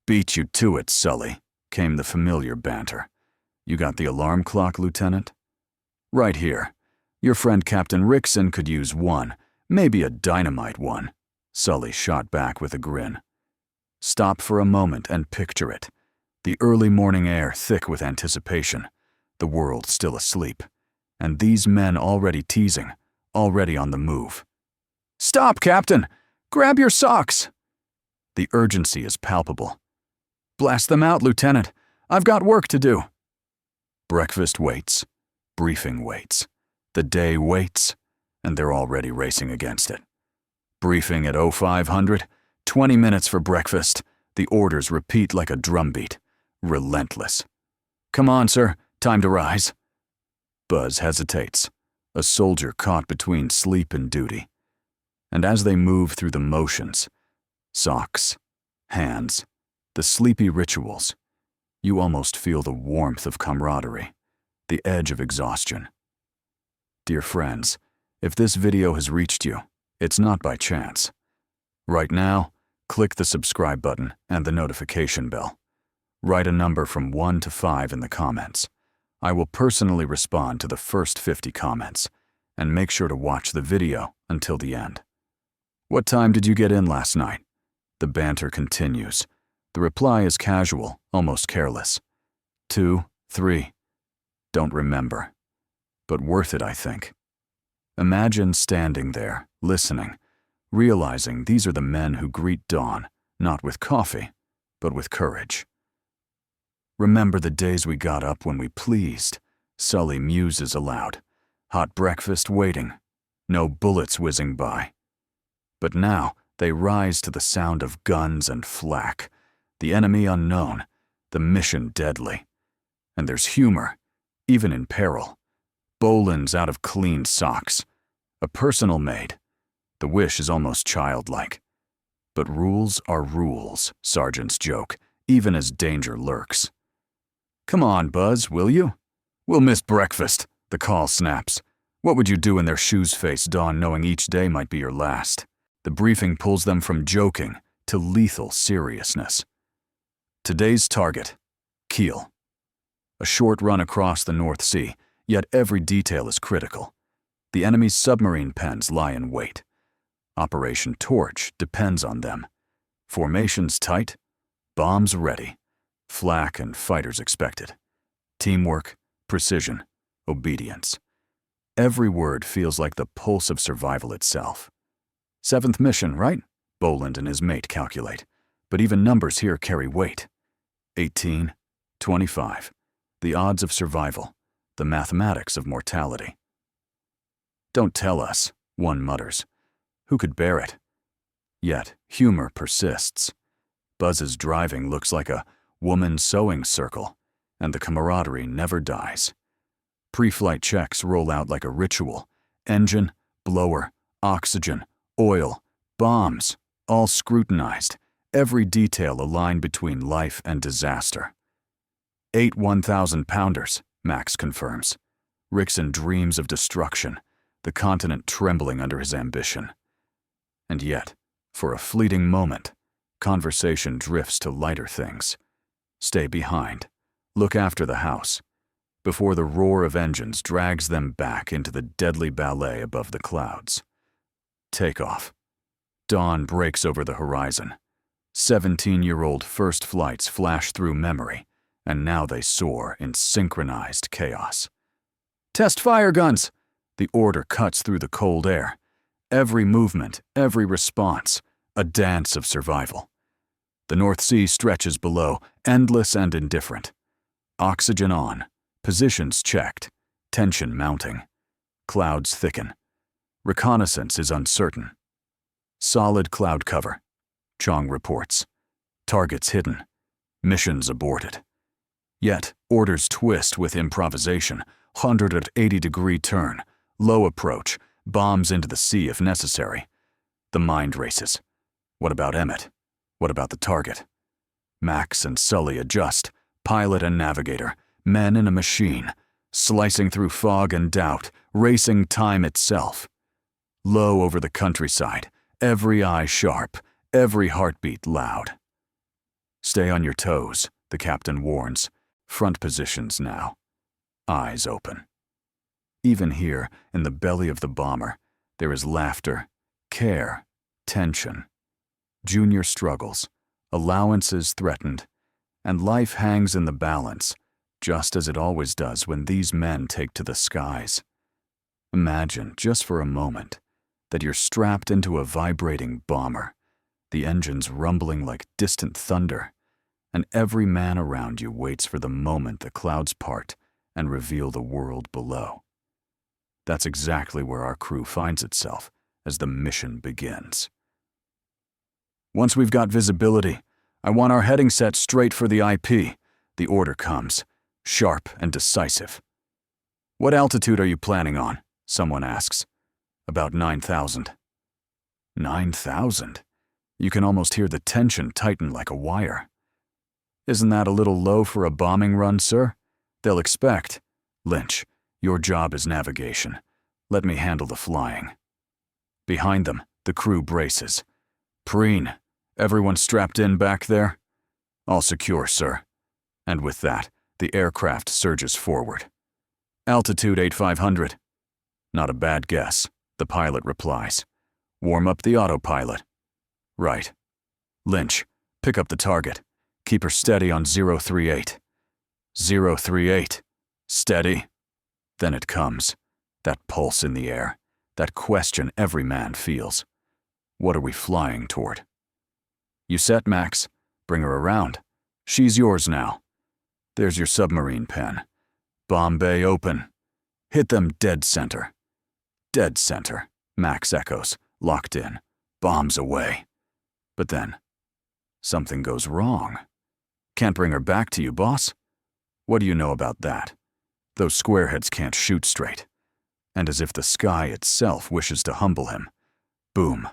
"Beat you to it, Sully," came the familiar banter. "You got the alarm clock, Lieutenant?" "Right here. Your friend Captain Rickson could use one, maybe a dynamite one," Sully shot back with a grin. Stop for a moment and picture it. The early morning air thick with anticipation, the world still asleep, and these men already teasing, already on the move. "Stop, Captain! Grab your socks!" The urgency is palpable. "Blast them out, Lieutenant. I've got work to do." Breakfast waits. Briefing waits. The day waits, and they're already racing against it. Briefing at 0500, 20 minutes for breakfast. The orders repeat like a drumbeat. Relentless. "Come on, sir. Time to rise." Buzz hesitates, a soldier caught between sleep and duty. And as they move through the motions, socks, hands, the sleepy rituals, you almost feel the warmth of camaraderie, the edge of exhaustion. Dear friends, if this video has reached you, it's not by chance. Right now, click the subscribe button and the notification bell. Write a number from 1 to 5 in the comments. I will personally respond to the first 50 comments, and make sure to watch the video until the end. "What time did you get in last night?" The banter continues. The reply is casual, almost careless. 2, 3. Don't remember. But worth it, I think. Imagine standing there, listening, realizing these are the men who greet dawn, not with coffee, but with courage. "Remember the days we got up when we pleased," Sully muses aloud. "Hot breakfast waiting, no bullets whizzing by." But now they rise to the sound of guns and flak, the enemy unknown, the mission deadly. And there's humor, even in peril. Bolin's out of clean socks. A personal made. The wish is almost childlike. But rules are rules, sergeants joke, even as danger lurks. "Come on, Buzz, will you?" "We'll miss breakfast," the call snaps. What would you do in their shoes face dawn knowing each day might be your last? The briefing pulls them from joking to lethal seriousness. Today's target, Kiel. A short run across the North Sea, yet every detail is critical. The enemy's submarine pens lie in wait. Operation Torch depends on them. Formations tight, bombs ready, flak and fighters expected. Teamwork, precision, obedience. Every word feels like the pulse of survival itself. 7th mission, right? Boland and his mate calculate. But even numbers here carry weight. 18, 25. The odds of survival, the mathematics of mortality. "Don't tell us," one mutters. Who could bear it? Yet humor persists. Buzz's driving looks like a woman sewing circle, and the camaraderie never dies. Pre-flight checks roll out like a ritual. Engine, blower, oxygen, oil, bombs, all scrutinized, every detail aligned between life and disaster. 8 1,000-pounders, Max confirms. Rickson dreams of destruction, the continent trembling under his ambition. And yet, for a fleeting moment, conversation drifts to lighter things. Stay behind. Look after the house. Before the roar of engines drags them back into the deadly ballet above the clouds. Takeoff. Dawn breaks over the horizon. 17-year-old first flights flash through memory, and now they soar in synchronized chaos. "Test fire guns!" The order cuts through the cold air. Every movement, every response, a dance of survival. The North Sea stretches below, endless and indifferent. Oxygen on, positions checked, tension mounting. Clouds thicken. Reconnaissance is uncertain. Solid cloud cover. Chong reports. Targets hidden. Missions aborted. Yet, orders twist with improvisation, 180-degree turn, low approach, bombs into the sea if necessary. The mind races. What about Emmett? What about the target? Max and Sully adjust, pilot and navigator, men in a machine, slicing through fog and doubt, racing time itself. Low over the countryside, every eye sharp, every heartbeat loud. Stay on your toes, the captain warns. Front positions now. Eyes open. Even here, in the belly of the bomber, there is laughter, care, tension. Junior struggles, allowances threatened, and life hangs in the balance, just as it always does when these men take to the skies. Imagine, just for a moment, that you're strapped into a vibrating bomber, the engines rumbling like distant thunder, and every man around you waits for the moment the clouds part and reveal the world below. That's exactly where our crew finds itself as the mission begins. Once we've got visibility, I want our heading set straight for the IP. The order comes, sharp and decisive. What altitude are you planning on? Someone asks. About 9,000. 9,000? You can almost hear the tension tighten like a wire. Isn't that a little low for a bombing run, sir? They'll expect. Lynch, your job is navigation. Let me handle the flying. Behind them, the crew braces. Preen, everyone strapped in back there? All secure, sir. And with that, the aircraft surges forward. Altitude 8,500. Not a bad guess, the pilot replies. Warm up the autopilot. Right. Lynch, pick up the target. Keep her steady on 038. 038. Steady. Then it comes. That pulse in the air. That question every man feels. What are we flying toward? You set, Max? Bring her around. She's yours now. There's your submarine pen. Bomb bay open. Hit them dead center. Dead center, Max echoes, locked in. Bombs away. But then, something goes wrong. Can't bring her back to you, boss? What do you know about that? Those squareheads can't shoot straight. And as if the sky itself wishes to humble him. Boom.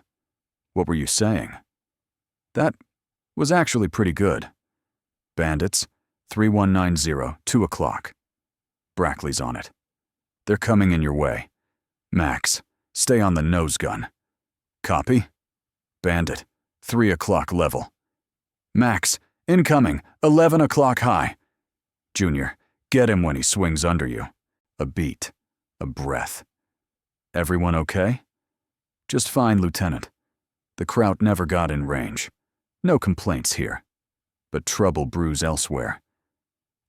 What were you saying? That was actually pretty good. Bandits, 3190, 2 o'clock. Brackley's on it. They're coming in your way. Max, stay on the nose gun. Copy? Bandit, 3 o'clock level. Max, incoming, 11 o'clock high. Junior, get him when he swings under you. A beat, a breath. Everyone okay? Just fine, Lieutenant. The Kraut never got in range. No complaints here. But trouble brews elsewhere.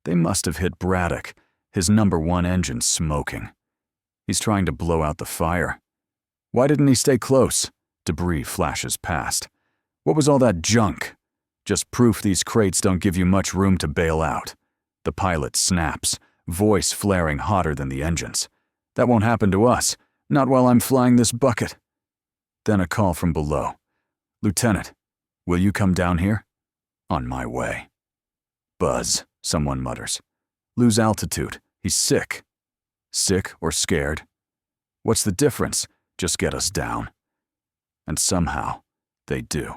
They must have hit Braddock, his #1 engine smoking. He's trying to blow out the fire. Why didn't he stay close? Debris flashes past. What was all that junk? Just proof these crates don't give you much room to bail out. The pilot snaps, voice flaring hotter than the engines. That won't happen to us, not while I'm flying this bucket. Then a call from below. Lieutenant, will you come down here? On my way. Buzz, someone mutters. Lose altitude. He's sick. Sick or scared? What's the difference? Just get us down. And somehow, they do.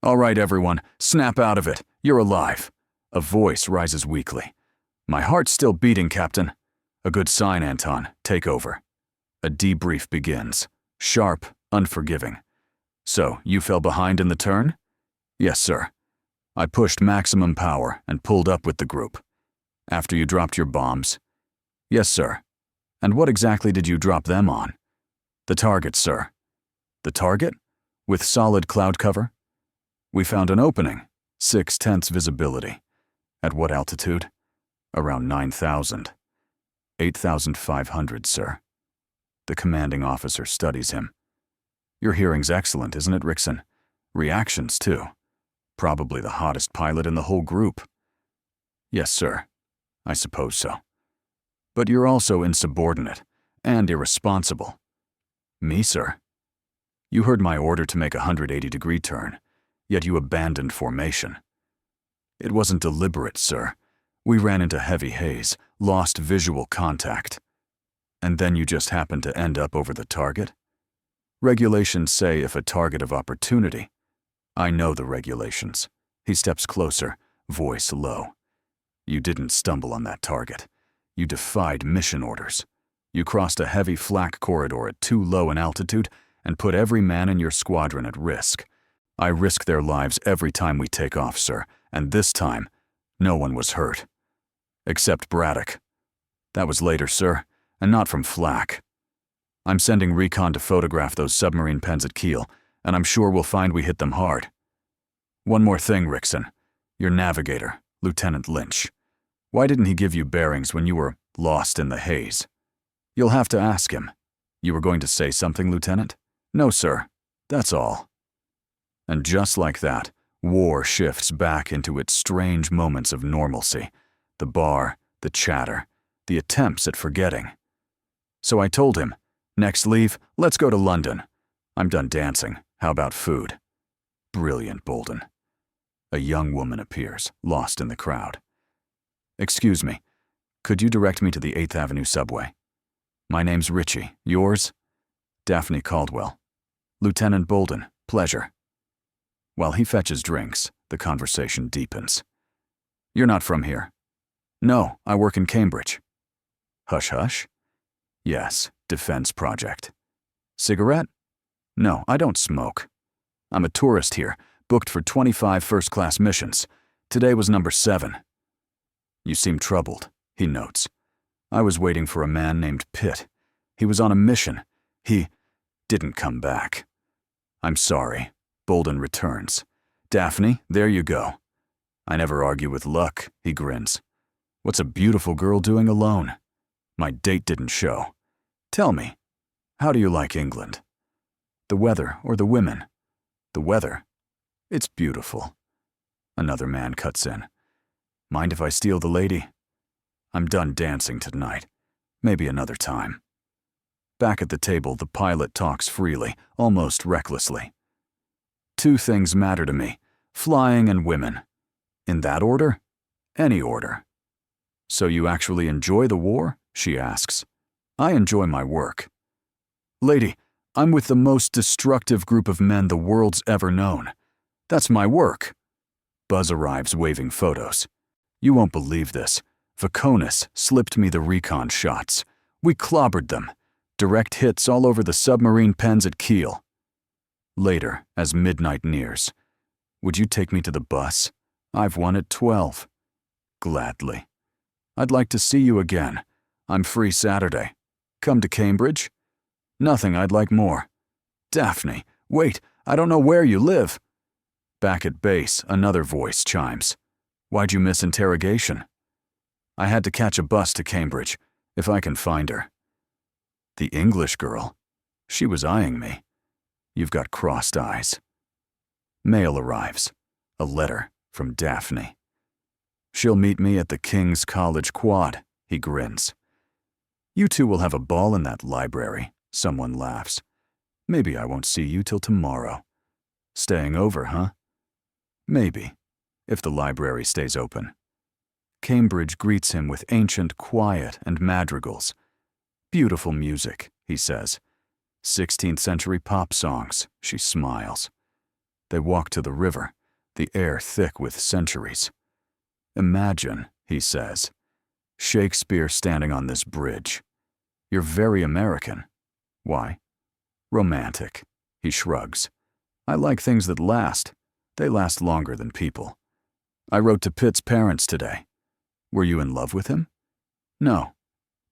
All right, everyone, snap out of it. You're alive. A voice rises weakly. My heart's still beating, Captain. A good sign, Anton. Take over. A debrief begins. Sharp, unforgiving. So, you fell behind in the turn? Yes, sir. I pushed maximum power and pulled up with the group. After you dropped your bombs? Yes, sir. And what exactly did you drop them on? The target, sir. The target? With solid cloud cover? We found an opening. 6/10 visibility. At what altitude? Around 9,000. 8,500, sir. The commanding officer studies him. Your hearing's excellent, isn't it, Rickson? Reactions, too. Probably the hottest pilot in the whole group. Yes, sir. I suppose so. But you're also insubordinate and irresponsible. Me, sir? You heard my order to make a 180-degree turn, yet you abandoned formation. It wasn't deliberate, sir. We ran into heavy haze, lost visual contact. And then you just happened to end up over the target? Regulations say if a target of opportunity. I know the regulations. He steps closer, voice low. You didn't stumble on that target. You defied mission orders. You crossed a heavy flak corridor at too low an altitude and put every man in your squadron at risk. I risk their lives every time we take off, sir, and this time, no one was hurt. Except Braddock. That was later, sir, and not from flak. I'm sending recon to photograph those submarine pens at Kiel, and I'm sure we'll find we hit them hard. One more thing, Rickson. Your navigator, Lieutenant Lynch. Why didn't he give you bearings when you were lost in the haze? You'll have to ask him. You were going to say something, Lieutenant? No, sir. That's all. And just like that, war shifts back into its strange moments of normalcy. The bar, the chatter, the attempts at forgetting. So I told him, next leave, let's go to London. I'm done dancing. How about food? Brilliant, Bolden. A young woman appears, lost in the crowd. Excuse me, could you direct me to the 8th Avenue subway? My name's Richie. Yours? Daphne Caldwell. Lieutenant Bolden, pleasure. While he fetches drinks, the conversation deepens. You're not from here. No, I work in Cambridge. Hush hush? Yes, defense project. Cigarette? No, I don't smoke. I'm a tourist here, booked for 25 first-class missions. Today was number 7. You seem troubled, he notes. I was waiting for a man named Pitt. He was on a mission. He didn't come back. I'm sorry. Bolden returns. Daphne, there you go. I never argue with luck, he grins. What's a beautiful girl doing alone? My date didn't show. Tell me, how do you like England? The weather or the women? The weather. It's beautiful. Another man cuts in. Mind if I steal the lady? I'm done dancing tonight. Maybe another time. Back at the table, the pilot talks freely, almost recklessly. 2 things matter to me, flying and women. In that order? Any order. So you actually enjoy the war? She asks. I enjoy my work. Lady, I'm with the most destructive group of men the world's ever known. That's my work. Buzz arrives waving photos. You won't believe this. Vaconis slipped me the recon shots. We clobbered them. Direct hits all over the submarine pens at Kiel. Later, as midnight nears. Would you take me to the bus? I've won at 12. Gladly. I'd like to see you again. I'm free Saturday. Come to Cambridge? Nothing I'd like more. Daphne, wait, I don't know where you live. Back at base, another voice chimes. Why'd you miss interrogation? I had to catch a bus to Cambridge, if I can find her. The English girl? She was eyeing me. You've got crossed eyes. Mail arrives. A letter from Daphne. She'll meet me at the King's College Quad, he grins. You two will have a ball in that library, someone laughs. Maybe I won't see you till tomorrow. Staying over, huh? Maybe, if the library stays open. Cambridge greets him with ancient quiet and madrigals. Beautiful music, he says. 16th century pop songs, she smiles. They walk to the river, the air thick with centuries. Imagine, he says, Shakespeare standing on this bridge. You're very American. Why? Romantic, he shrugs. I like things that last. They last longer than people. I wrote to Pitt's parents today. Were you in love with him? No,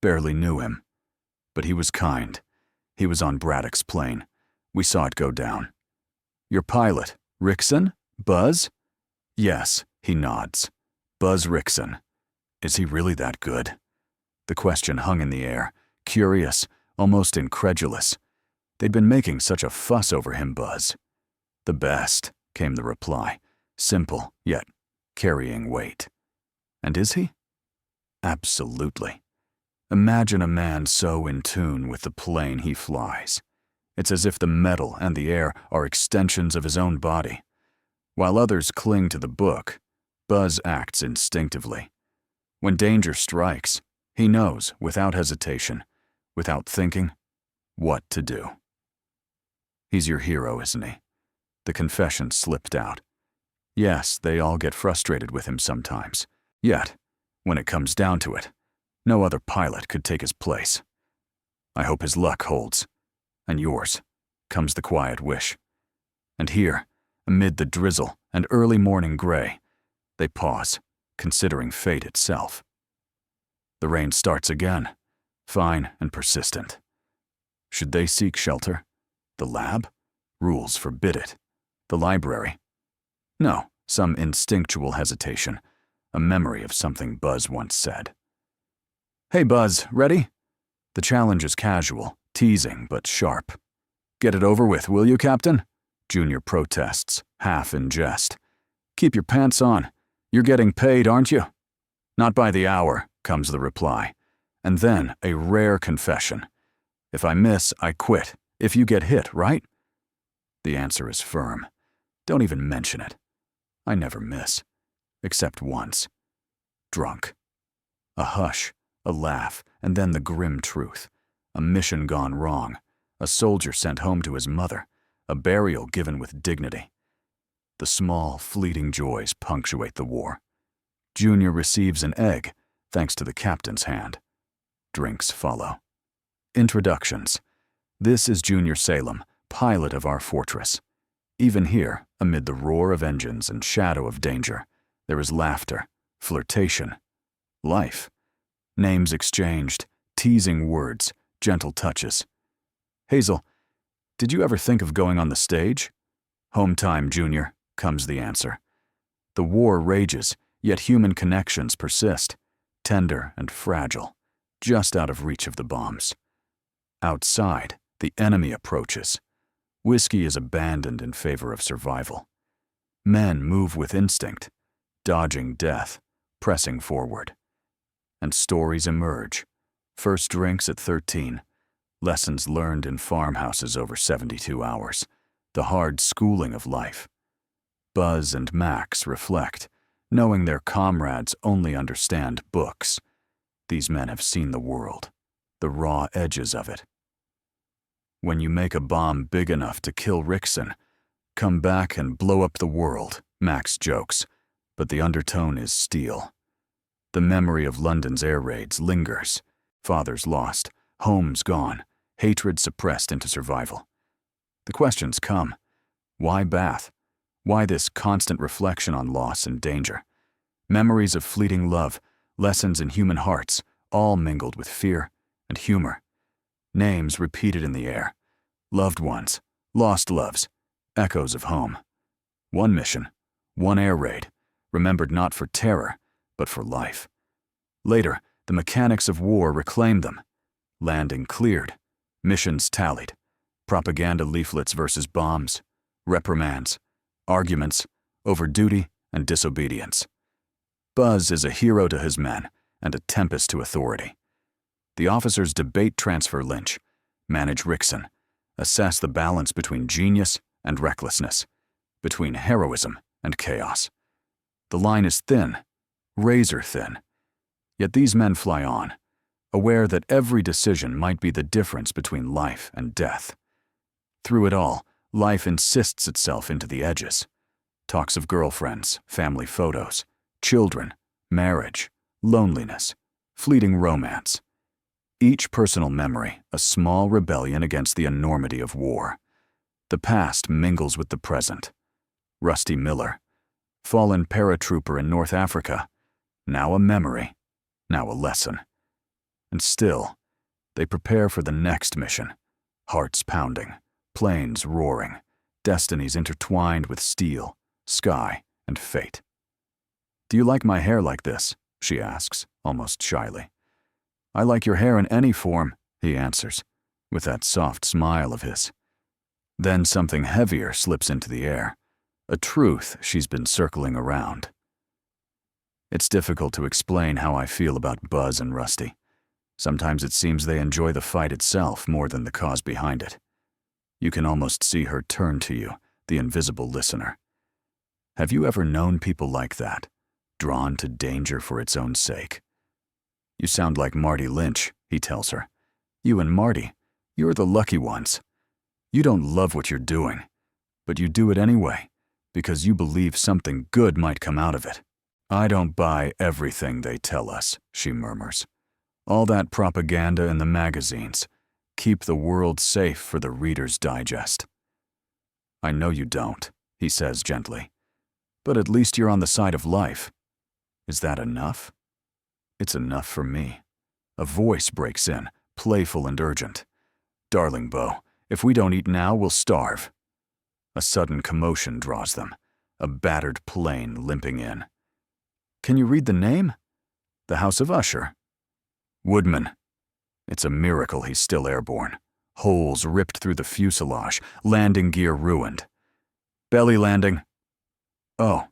barely knew him. But he was kind. He was on Braddock's plane. We saw it go down. Your pilot, Rickson? Buzz? Yes, he nods. Buzz Rickson. Is he really that good? The question hung in the air, curious, almost incredulous. They'd been making such a fuss over him, Buzz. The best, came the reply, simple, yet carrying weight. And is he? Absolutely. Imagine a man so in tune with the plane he flies. It's as if the metal and the air are extensions of his own body. While others cling to the book, Buzz acts instinctively. When danger strikes, he knows, without hesitation, without thinking, what to do. He's your hero, isn't he? The confession slipped out. Yes, they all get frustrated with him sometimes. Yet, when it comes down to it, no other pilot could take his place. I hope his luck holds. And yours, comes the quiet wish. And here, amid the drizzle and early morning gray. They pause, considering fate itself. The rain starts again, fine and persistent. Should they seek shelter? The lab? Rules forbid it. The library? No, some instinctual hesitation, a memory of something Buzz once said. "Hey Buzz, ready?" The challenge is casual, teasing but sharp. "Get it over with, will you, Captain?" Junior protests, half in jest. "Keep your pants on. You're getting paid, aren't you?" "Not by the hour," comes the reply. And then a rare confession. "If I miss, I quit. If you get hit, right?" The answer is firm. Don't even mention it. I never miss. Except once. Drunk. A hush, a laugh, and then the grim truth. A mission gone wrong. A soldier sent home to his mother. A burial given with dignity. The small, fleeting joys punctuate the war. Junior receives an egg, thanks to the captain's hand. Drinks follow. Introductions. This is Junior Salem, pilot of our fortress. Even here, amid the roar of engines and shadow of danger, there is laughter, flirtation, life. Names exchanged, teasing words, gentle touches. "Hazel, did you ever think of going on the stage?" "Home time, Junior," comes the answer. The war rages, yet human connections persist, tender and fragile, just out of reach of the bombs. Outside, the enemy approaches. Whiskey is abandoned in favor of survival. Men move with instinct, dodging death, pressing forward. And stories emerge. First drinks at 13. Lessons learned in farmhouses over 72 hours. The hard schooling of life. Buzz and Max reflect, knowing their comrades only understand books. These men have seen the world, the raw edges of it. "When you make a bomb big enough to kill Rickson, come back and blow up the world," Max jokes, but the undertone is steel. The memory of London's air raids lingers. Fathers lost, homes gone, hatred suppressed into survival. The questions come. Why Bath? Why this constant reflection on loss and danger? Memories of fleeting love, lessons in human hearts, all mingled with fear and humor. Names repeated in the air. Loved ones, lost loves, echoes of home. One mission, one air raid, remembered not for terror, but for life. Later, the mechanics of war reclaimed them. Landing cleared, missions tallied, propaganda leaflets versus bombs, reprimands, arguments over duty and disobedience. Buzz is a hero to his men and a tempest to authority. The officers debate transfer Lynch, manage Rickson, assess the balance between genius and recklessness, between heroism and chaos. The line is thin, razor thin. Yet these men fly on, aware that every decision might be the difference between life and death. Through it all, life insists itself into the edges. Talks of girlfriends, family photos, children, marriage, loneliness, fleeting romance. Each personal memory, a small rebellion against the enormity of war. The past mingles with the present. Rusty Miller, fallen paratrooper in North Africa, now a memory, now a lesson. And still, they prepare for the next mission, hearts pounding, planes roaring, destinies intertwined with steel, sky, and fate. "Do you like my hair like this?" she asks, almost shyly. "I like your hair in any form," he answers, with that soft smile of his. Then something heavier slips into the air, a truth she's been circling around. It's difficult to explain how I feel about Buzz and Rusty. Sometimes it seems they enjoy the fight itself more than the cause behind it. You can almost see her turn to you, the invisible listener. Have you ever known people like that, drawn to danger for its own sake? "You sound like Marty Lynch," he tells her. "You and Marty, you're the lucky ones. You don't love what you're doing, but you do it anyway, because you believe something good might come out of it." "I don't buy everything they tell us," she murmurs. "All that propaganda in the magazines. Keep the world safe for the Reader's Digest." "I know you don't," he says gently. But at least you're on the side of life. Is that enough? It's enough for me. A voice breaks in, playful and urgent. Darling Bo, if we don't eat now, we'll starve. A sudden commotion draws them, a battered plane limping in. Can you read the name? The House of Usher. Woodman. It's a miracle he's still airborne. Holes ripped through the fuselage, landing gear ruined. Belly landing. Oh.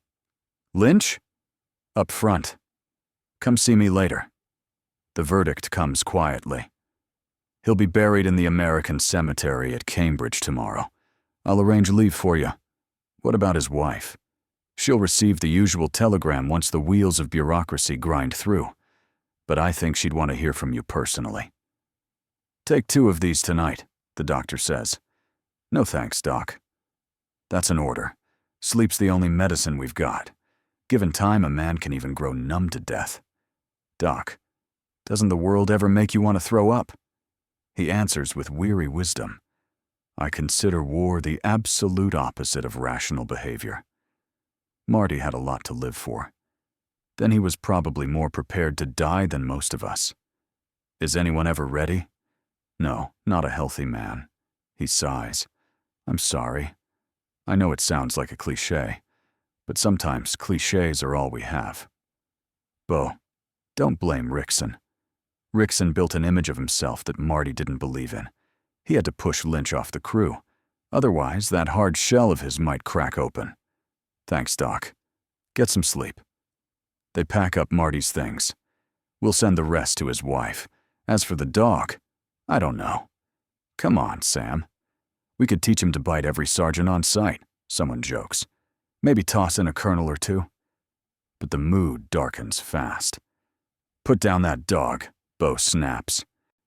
Lynch? Up front. Come see me later. The verdict comes quietly. He'll be buried in the American cemetery at Cambridge tomorrow. I'll arrange leave for you. What about his wife? She'll receive the usual telegram once the wheels of bureaucracy grind through. But I think she'd want to hear from you personally. Take 2 of these tonight, the doctor says. No thanks, Doc. That's an order. Sleep's the only medicine we've got. Given time, a man can even grow numb to death. Doc, doesn't the world ever make you want to throw up? He answers with weary wisdom. I consider war the absolute opposite of rational behavior. Marty had a lot to live for. Then he was probably more prepared to die than most of us. Is anyone ever ready? No, not a healthy man. He sighs. I'm sorry. I know it sounds like a cliché, but sometimes clichés are all we have. Bo, don't blame Rickson. Rickson built an image of himself that Marty didn't believe in. He had to push Lynch off the crew. Otherwise, that hard shell of his might crack open. Thanks, Doc. Get some sleep. They pack up Marty's things. We'll send the rest to his wife. As for the dog, I don't know. Come on, Sam. We could teach him to bite every sergeant on sight, someone jokes. Maybe toss in a colonel or 2. But the mood darkens fast. Put down that dog, Bo snaps.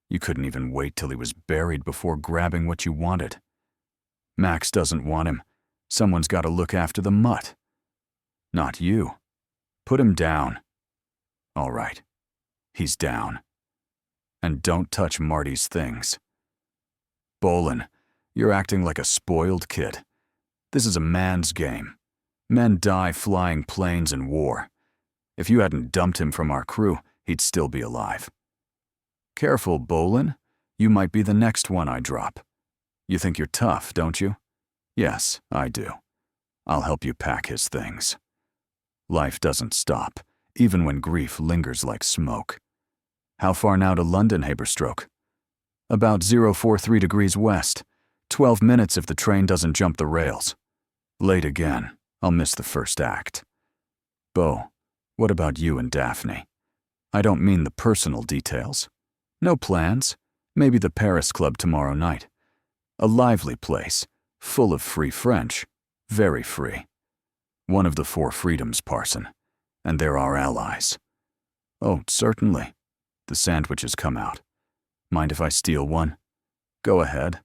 You couldn't even wait till he was buried before grabbing what you wanted. Max doesn't want him. Someone's got to look after the mutt. Not you. Put him down. All right. He's down. And don't touch Marty's things. Bolin, you're acting like a spoiled kid. This is a man's game. Men die flying planes in war. If you hadn't dumped him from our crew, he'd still be alive. Careful, Bolin. You might be the next one I drop. You think you're tough, don't you? Yes, I do. I'll help you pack his things. Life doesn't stop, even when grief lingers like smoke. How far now to London, Haberstroke? About 043 degrees west. 12 minutes if the train doesn't jump the rails. Late again. I'll miss the first act. Bo, what about you and Daphne? I don't mean the personal details. No plans. Maybe the Paris Club tomorrow night. A lively place, full of free French. Very free. One of the 4 freedoms, Parson. And they're our allies. Oh, certainly. The sandwiches come out. Mind if I steal one? Go ahead.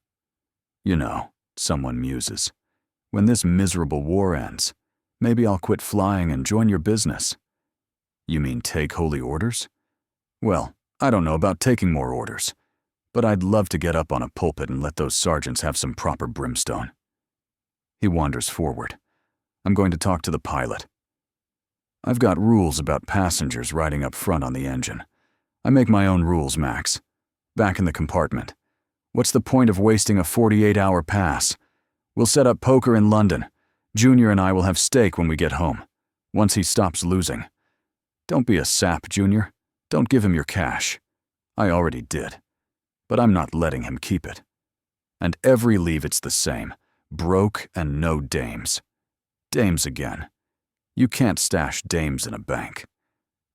You know, someone muses. When this miserable war ends, maybe I'll quit flying and join your business. You mean take holy orders? Well, I don't know about taking more orders, but I'd love to get up on a pulpit and let those sergeants have some proper brimstone. He wanders forward. I'm going to talk to the pilot. I've got rules about passengers riding up front on the engine. I make my own rules, Max. Back in the compartment. What's the point of wasting a 48-hour pass? We'll set up poker in London. Junior and I will have steak when we get home, once he stops losing. Don't be a sap, Junior. Don't give him your cash. I already did. But I'm not letting him keep it. And every leave it's the same. Broke and no dames. Dames again. You can't stash dames in a bank.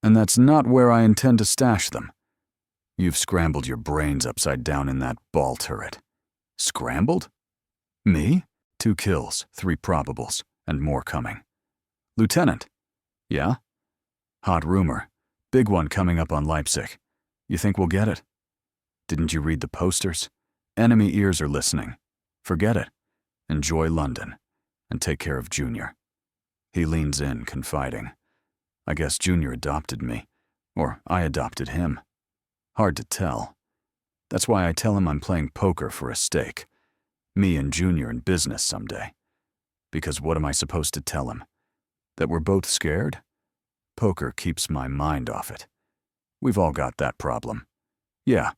And that's not where I intend to stash them. You've scrambled your brains upside down in that ball turret. Scrambled? Me? 2 kills, 3 probables, and more coming. Lieutenant? Yeah? Hot rumor. Big one coming up on Leipzig. You think we'll get it? Didn't you read the posters? Enemy ears are listening. Forget it. Enjoy London. And take care of Junior. He leans in, confiding. I guess Junior adopted me. Or I adopted him. Hard to tell. That's why I tell him I'm playing poker for a stake. Me and Junior in business someday. Because what am I supposed to tell him? That we're both scared? Poker keeps my mind off it. We've all got that problem. Yeah,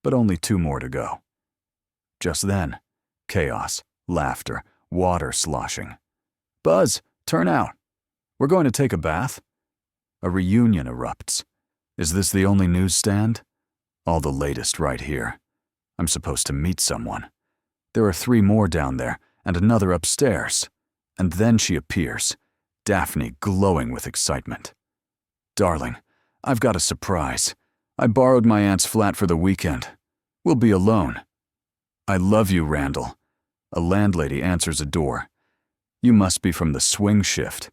but only 2 more to go. Just then, chaos, laughter, water sloshing. Buzz, turn out. We're going to take a bath. A reunion erupts. Is this the only newsstand? All the latest right here. I'm supposed to meet someone. There are 3 more down there and another upstairs. And then she appears, Daphne glowing with excitement. Darling, I've got a surprise. I borrowed my aunt's flat for the weekend. We'll be alone. I love you, Randall. A landlady answers a door. You must be from the swing shift.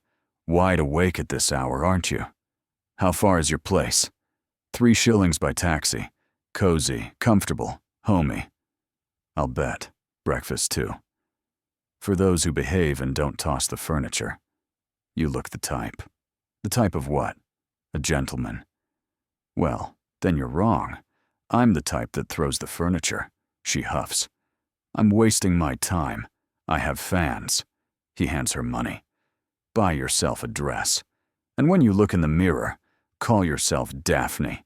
Wide awake at this hour, aren't you? How far is your place? 3 shillings by taxi. Cozy, comfortable, homey. I'll bet. Breakfast too. For those who behave and don't toss the furniture. You look the type. The type of what? A gentleman. Well, then you're wrong. I'm the type that throws the furniture. She huffs. I'm wasting my time. I have fans. He hands her money. Buy yourself a dress. And when you look in the mirror, call yourself Daphne.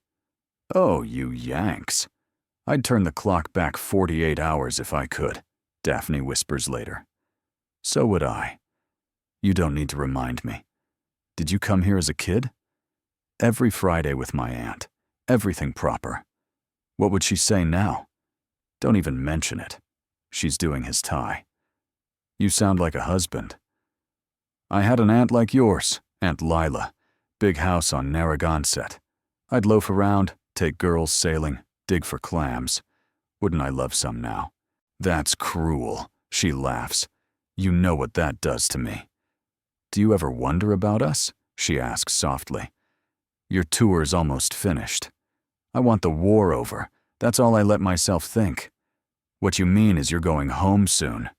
Oh, you Yanks. I'd turn the clock back 48 hours if I could, Daphne whispers later. So would I. You don't need to remind me. Did you come here as a kid? Every Friday with my aunt. Everything proper. What would she say now? Don't even mention it. She's doing his tie. You sound like a husband. I had an aunt like yours, Aunt Lila. Big house on Narragansett. I'd loaf around, take girls sailing, dig for clams. Wouldn't I love some now? That's cruel, she laughs. You know what that does to me. Do you ever wonder about us? She asks softly. Your tour's almost finished. I want the war over. That's all I let myself think. What you mean is you're going home soon.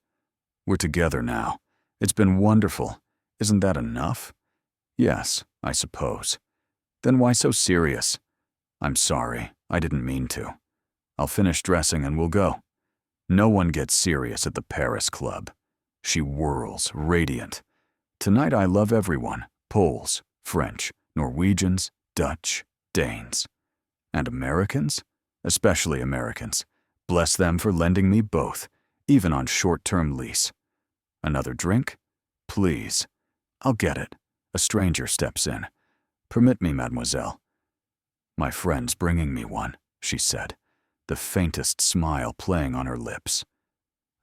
We're together now. It's been wonderful. Isn't that enough? Yes, I suppose. Then why so serious? I'm sorry, I didn't mean to. I'll finish dressing and we'll go. No one gets serious at the Paris Club. She whirls, radiant. Tonight I love everyone. Poles, French, Norwegians, Dutch, Danes. And Americans? Especially Americans. Bless them for lending me both, even on short-term lease. Another drink? Please. I'll get it. A stranger steps in. Permit me, mademoiselle. My friend's bringing me one, she said, the faintest smile playing on her lips.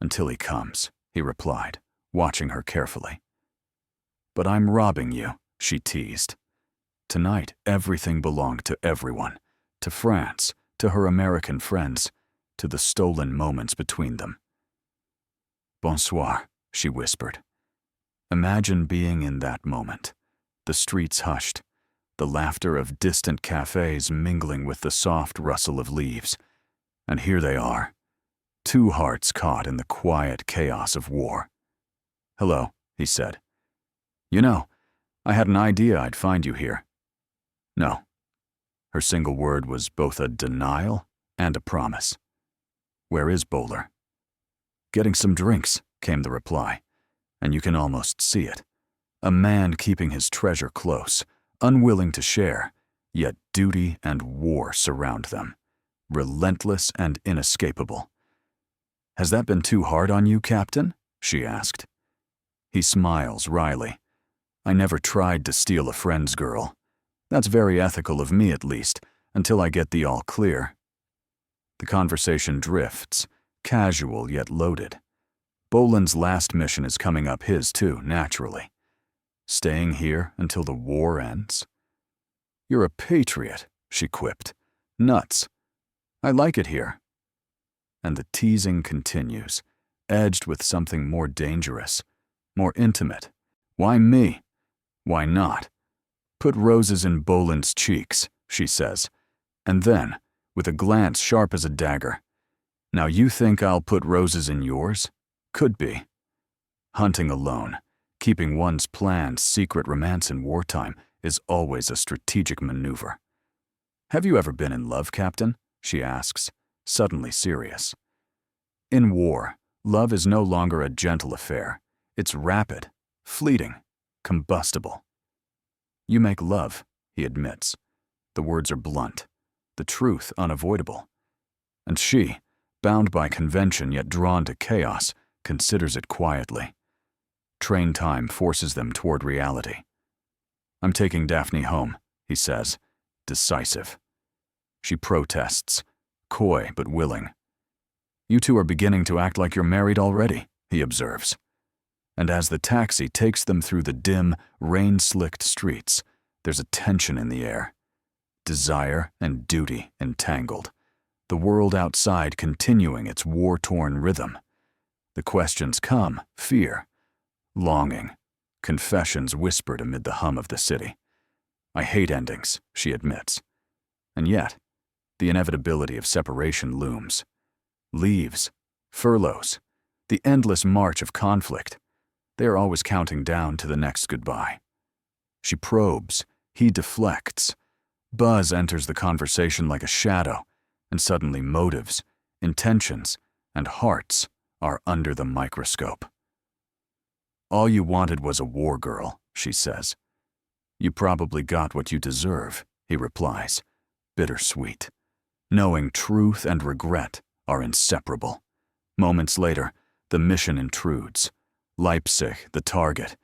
Until he comes, he replied, watching her carefully. But I'm robbing you, she teased. Tonight, everything belonged to everyone, to France, to her American friends, to the stolen moments between them. Bonsoir, she whispered. Imagine being in that moment, the streets hushed, the laughter of distant cafes mingling with the soft rustle of leaves. And here they are, 2 hearts caught in the quiet chaos of war. Hello, he said. You know, I had an idea I'd find you here. No. Her single word was both a denial and a promise. Where is Bowler? Getting some drinks, came the reply, and you can almost see it. A man keeping his treasure close, unwilling to share, yet duty and war surround them, relentless and inescapable. Has that been too hard on you, Captain? She asked. He smiles wryly. I never tried to steal a friend's girl. That's very ethical of me, at least, until I get the all clear. The conversation drifts, casual yet loaded. Boland's last mission is coming up his too, naturally. Staying here until the war ends? You're a patriot, she quipped. Nuts. I like it here. And the teasing continues, edged with something more dangerous, more intimate. Why me? Why not? Put roses in Boland's cheeks, she says, and then, with a glance sharp as a dagger, now you think I'll put roses in yours? Could be. Hunting alone, keeping one's planned secret romance in wartime is always a strategic maneuver. Have you ever been in love, Captain? She asks, suddenly serious. In war, love is no longer a gentle affair. It's rapid, fleeting, combustible. You make love, he admits. The words are blunt, the truth unavoidable. And she, bound by convention yet drawn to chaos, considers it quietly. Train time forces them toward reality. I'm taking Daphne home, he says, decisive. She protests, coy but willing. You two are beginning to act like you're married already, he observes. And as the taxi takes them through the dim, rain-slicked streets, there's a tension in the air. Desire and duty entangled. The world outside continuing its war-torn rhythm. The questions come, fear, longing, confessions whispered amid the hum of the city. I hate endings, she admits. And yet, the inevitability of separation looms. Leaves, furloughs, the endless march of conflict. They are always counting down to the next goodbye. She probes, he deflects. Buzz enters the conversation like a shadow, and suddenly motives, intentions, and hearts are under the microscope. All you wanted was a war girl, she says. You probably got what you deserve, he replies, bittersweet, knowing truth and regret are inseparable. Moments later, the mission intrudes. Leipzig, the target,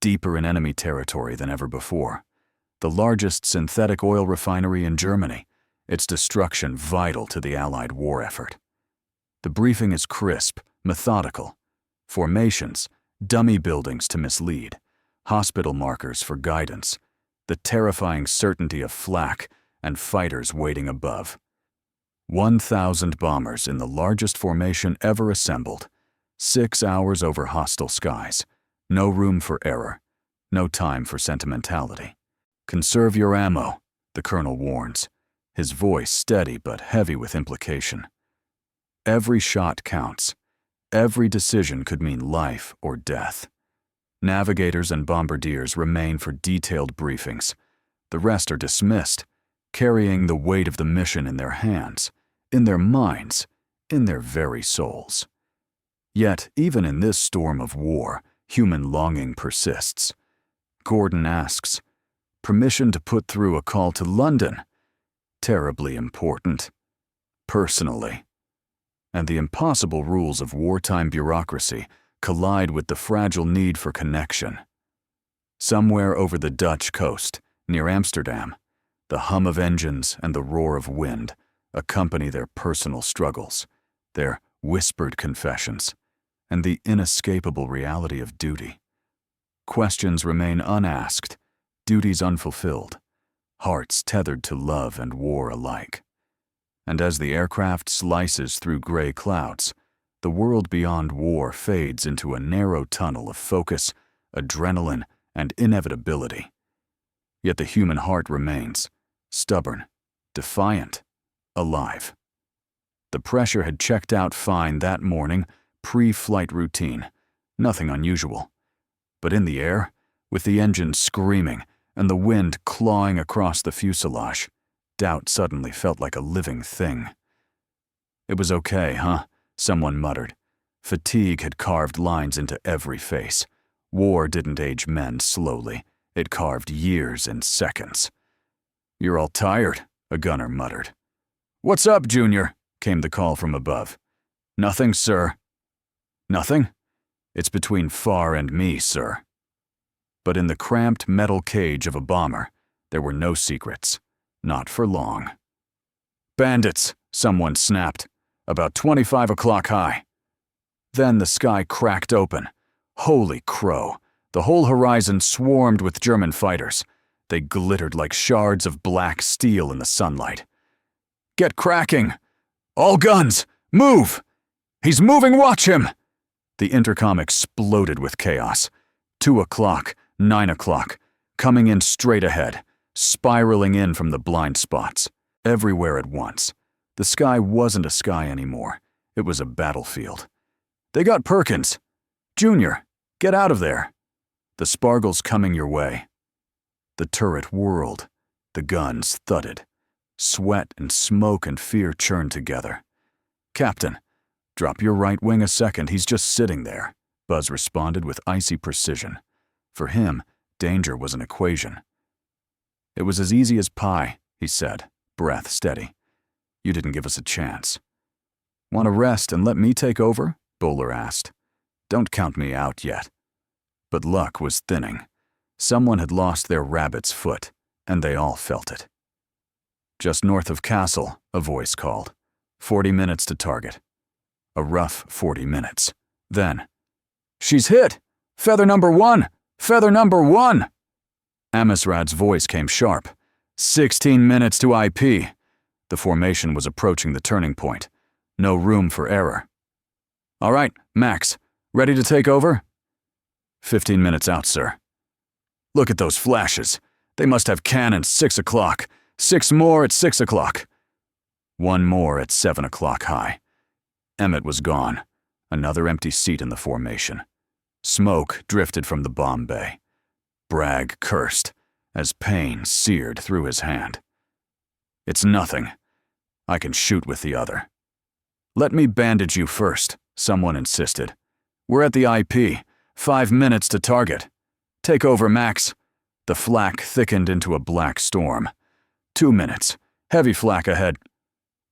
deeper in enemy territory than ever before. The largest synthetic oil refinery in Germany, its destruction vital to the Allied war effort. The briefing is crisp, methodical. Formations, dummy buildings to mislead, hospital markers for guidance, the terrifying certainty of flak and fighters waiting above. 1,000 bombers in the largest formation ever assembled. 6 hours over hostile skies. No room for error. No time for sentimentality. Conserve your ammo, the colonel warns, his voice steady but heavy with implication. Every shot counts. Every decision could mean life or death. Navigators and bombardiers remain for detailed briefings. The rest are dismissed, carrying the weight of the mission in their hands, in their minds, in their very souls. Yet, even in this storm of war, human longing persists. Gordon asks, permission to put through a call to London? Terribly important. Personally. And the impossible rules of wartime bureaucracy collide with the fragile need for connection. Somewhere over the Dutch coast, near Amsterdam, the hum of engines and the roar of wind accompany their personal struggles, their whispered confessions, and the inescapable reality of duty. Questions remain unasked, duties unfulfilled, hearts tethered to love and war alike. And as the aircraft slices through gray clouds, the world beyond war fades into a narrow tunnel of focus, adrenaline, and inevitability. Yet the human heart remains, stubborn, defiant, alive. The pressure had checked out fine that morning, pre-flight routine, nothing unusual. But in the air, with the engine screaming and the wind clawing across the fuselage, doubt suddenly felt like a living thing. It was okay, huh? Someone muttered. Fatigue had carved lines into every face. War didn't age men slowly. It carved years in seconds. You're all tired, a gunner muttered. What's up, Junior? Came the call from above. Nothing, sir. Nothing? It's between Farr and me, sir. But in the cramped metal cage of a bomber, there were no secrets. Not for long. Bandits, someone snapped. About 25 o'clock high. Then the sky cracked open. Holy crow. The whole horizon swarmed with German fighters. They glittered like shards of black steel in the sunlight. Get cracking! All guns! Move! He's moving, watch him! The intercom exploded with chaos. 2 o'clock, 9 o'clock, coming in straight ahead, spiraling in from the blind spots, everywhere at once. The sky wasn't a sky anymore. It was a battlefield. They got Perkins. Junior, get out of there. The Spargle's coming your way. The turret whirled. The guns thudded. Sweat and smoke and fear churned together. Captain, drop your right wing a second, he's just sitting there. Buzz responded with icy precision. For him, danger was an equation. It was as easy as pie, he said, breath steady. You didn't give us a chance. Want to rest and let me take over? Bowler asked. Don't count me out yet. But luck was thinning. Someone had lost their rabbit's foot, and they all felt it. Just north of Castle, a voice called. 40 minutes to target. A rough 40 minutes. Then, she's hit! Feather number 1! Feather number 1! Amisrad's voice came sharp. 16 minutes to IP. The formation was approaching the turning point. No room for error. All right, Max, ready to take over? 15 minutes out, sir. Look at those flashes. They must have cannons 6 o'clock. 6 more at 6 o'clock. 1 more at 7 o'clock high. Emmett was gone. Another empty seat in the formation. Smoke drifted from the bomb bay. Bragg cursed as pain seared through his hand. It's nothing. I can shoot with the other. Let me bandage you first, someone insisted. We're at the IP. 5 minutes to target. Take over, Max. The flak thickened into a black storm. 2 minutes. Heavy flak ahead.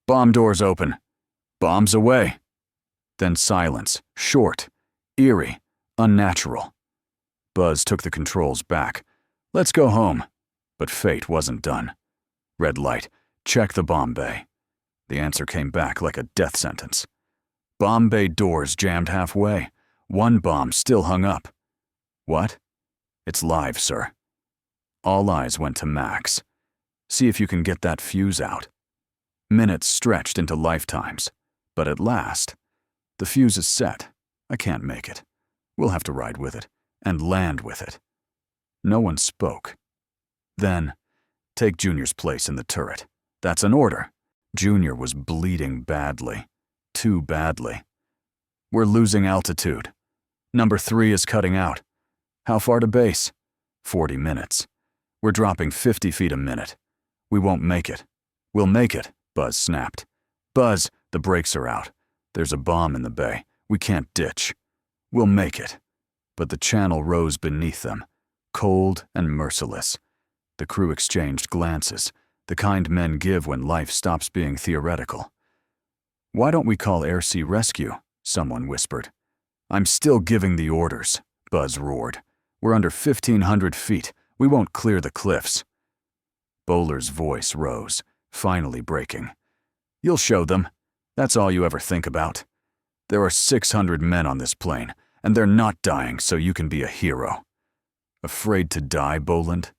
Bomb doors open. Bombs away. Then silence, short, eerie, unnatural. Buzz took the controls back. Let's go home. But fate wasn't done. Red light. Check the bomb bay. The answer came back like a death sentence. Bomb bay doors jammed halfway. 1 bomb still hung up. What? It's live, sir. All eyes went to Max. See if you can get that fuse out. Minutes stretched into lifetimes. But at last, the fuse is set. I can't make it. We'll have to ride with it, and land with it. No one spoke. Then, take Junior's place in the turret. That's an order. Junior was bleeding badly. Too badly. We're losing altitude. Number 3 is cutting out. How far to base? 40 minutes. We're dropping 50 feet a minute. We won't make it. We'll make it, Buzz snapped. Buzz, the brakes are out. There's a bomb in the bay. We can't ditch. We'll make it. But the channel rose beneath them, cold and merciless. The crew exchanged glances, the kind men give when life stops being theoretical. Why don't we call air-sea rescue? Someone whispered. I'm still giving the orders, Buzz roared. We're under 1,500 feet. We won't clear the cliffs. Bowler's voice rose, finally breaking. You'll show them. That's all you ever think about. There are 600 men on this plane, and they're not dying so you can be a hero. Afraid to die, Boland?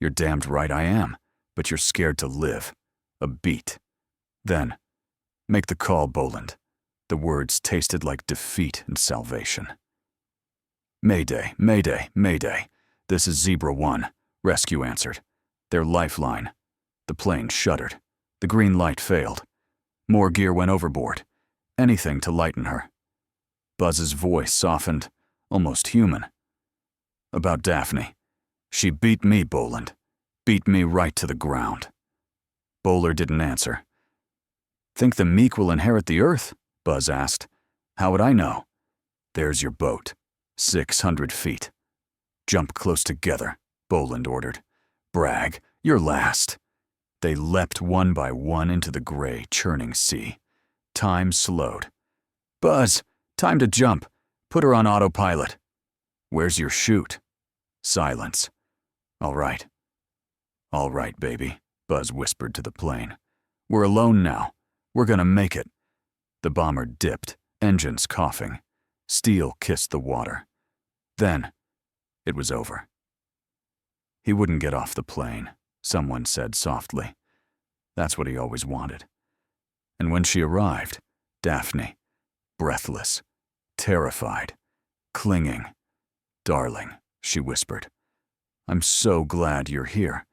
You're damned right I am, but you're scared to live. A beat. Then, make the call, Boland. The words tasted like defeat and salvation. Mayday, Mayday, Mayday. This is Zebra 1, rescue answered. Their lifeline. The plane shuddered. The green light failed. More gear went overboard. Anything to lighten her. Buzz's voice softened, almost human. About Daphne. She beat me, Boland. Beat me right to the ground. Bowler didn't answer. Think the meek will inherit the earth? Buzz asked. How would I know? There's your boat. 600 feet. Jump close together, Boland ordered. Bragg, you're last. They leapt one by one into the gray, churning sea. Time slowed. Buzz, time to jump. Put her on autopilot. Where's your chute? Silence. All right. All right, baby, Buzz whispered to the plane. We're alone now. We're gonna make it. The bomber dipped, engines coughing. Steel kissed the water. Then, it was over. He wouldn't get off the plane, someone said softly. That's what he always wanted. And when she arrived, Daphne, breathless, terrified, clinging. Darling, she whispered, I'm so glad you're here.